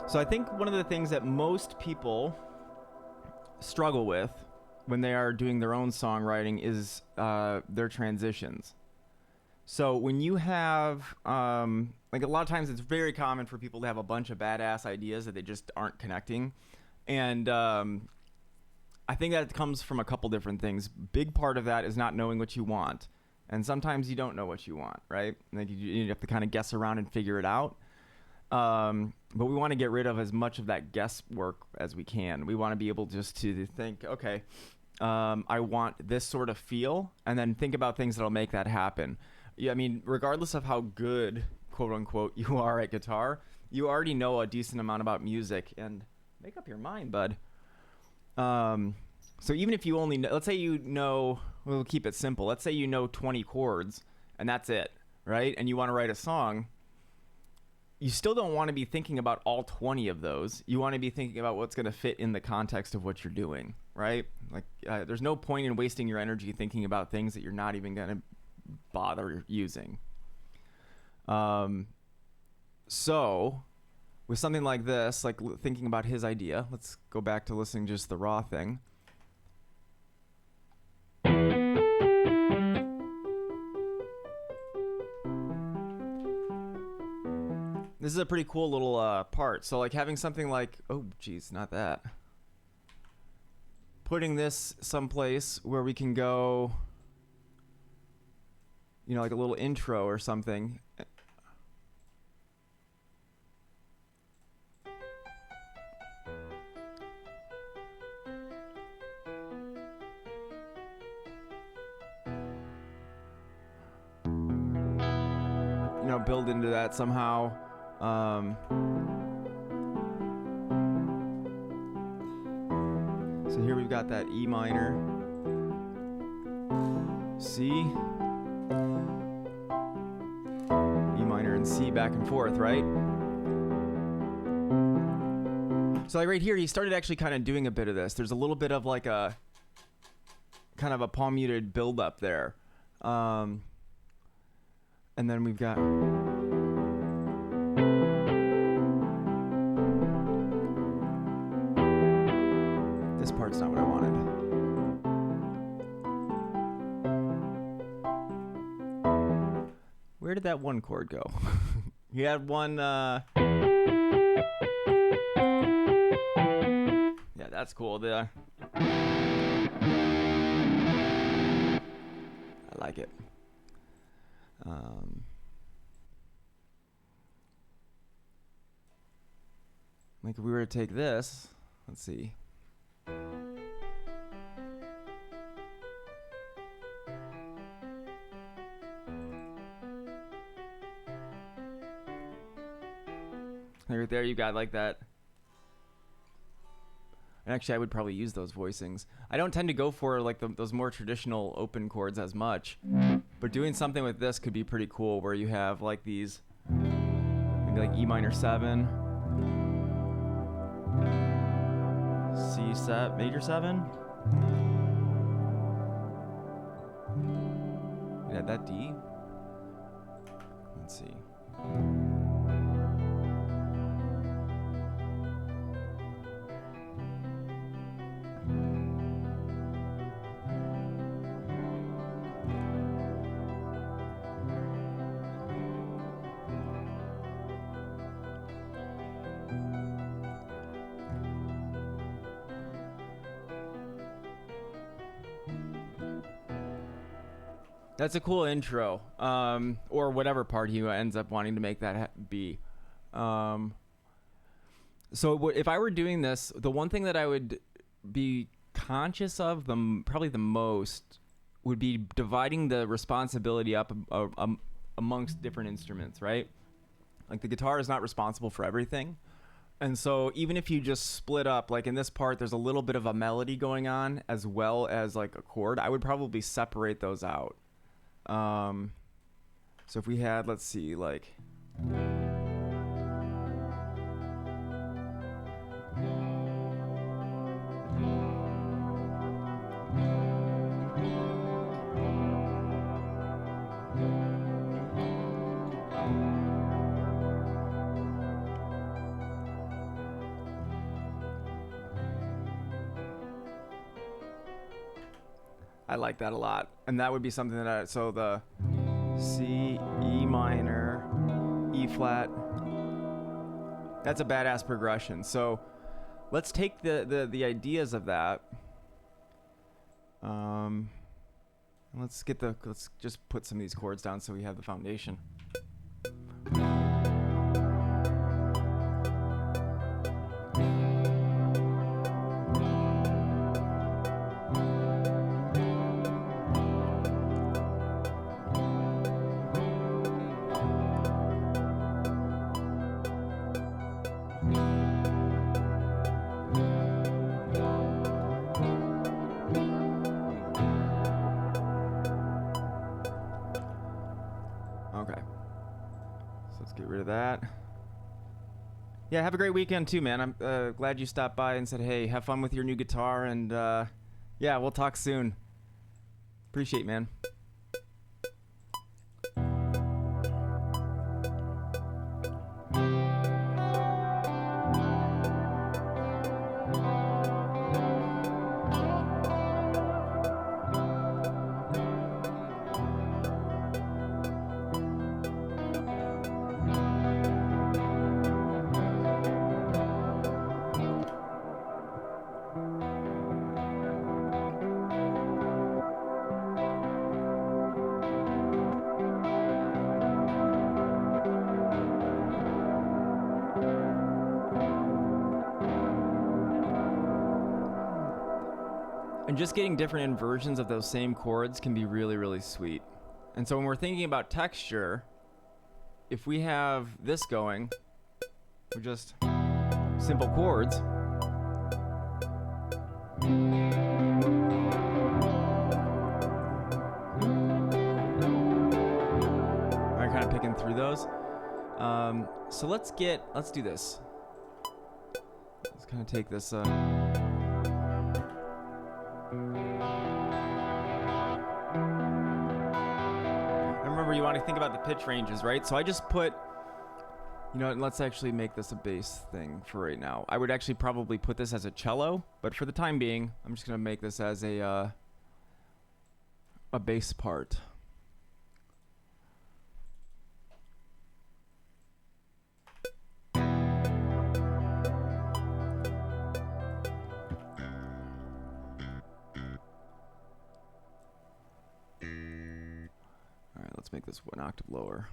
So I think one of the things that most people struggle with when they are doing their own songwriting is their transitions. So when you have, like a lot of times it's very common for people to have a bunch of badass ideas that they just aren't connecting. And I think that comes from a couple different things. Big part of that is not knowing what you want. And sometimes you don't know what you want, right? Like you have to kind of guess around and figure it out. But we want to get rid of as much of that guesswork as we can. We want to be able just to think, okay, I want this sort of feel, and then think about things that'll make that happen. Yeah, I mean, regardless of how good, quote unquote, you are at guitar, you already know a decent amount about music, and make up your mind, bud. So even if you only know, let's say you know, we'll keep it simple. Let's say you know 20 chords, and that's it, right? And you want to write a song. You still don't want to be thinking about all 20 of those. You want to be thinking about what's going to fit in the context of what you're doing, right? Like, there's no point in wasting your energy thinking about things that you're not even going to bother using. So with something like this, like thinking about his idea, let's go back to listening just the raw thing. This is a pretty cool little part. So like having something like, oh geez, not that. Putting this someplace where we can go, you know, like a little intro or something. You know, build into that somehow. So here we've got that E minor, C, E minor, and C back and forth, right? So like right here, he started actually kind of doing a bit of this. There's a little bit of like a kind of a palm muted build up there. And then we've got this part's not what I wanted. Where did that one chord go? He had one yeah, that's cool. I like it. Like if we were to take this, let's see. Right there, you got like that. And actually, I would probably use those voicings. I don't tend to go for like those more traditional open chords as much, but doing something with this could be pretty cool, where you have like these, maybe like E minor 7, C set, major 7. Yeah, that D. Let's see. That's a cool intro, or whatever part he ends up wanting to make that be. So if I were doing this, the one thing that I would be conscious of probably the most would be dividing the responsibility up amongst different instruments, right? Like the guitar is not responsible for everything. And so even if you just split up, like in this part, there's a little bit of a melody going on as well as like a chord, I would probably separate those out. So if we had, let's see, like I like that a lot. And that would be something that so the C, E minor, E flat. That's a badass progression. So let's take the ideas of that. Let's just put some of these chords down so we have the foundation. Okay. So let's get rid of that. Yeah, have a great weekend too, man. I'm glad you stopped by and said, hey, have fun with your new guitar. And yeah, we'll talk soon. Appreciate it, man. And just getting different inversions of those same chords can be really, really sweet. And so when we're thinking about texture, if we have this going, we're just simple chords. I'm kind of picking through those. So let's do this. Let's kind of take this. Remember, you want to think about the pitch ranges, right? So I just put, you know, let's actually make this a bass thing for right now. I would actually probably put this as a cello, but for the time being, I'm just going to make this as a bass part. All right, let's make this one octave lower.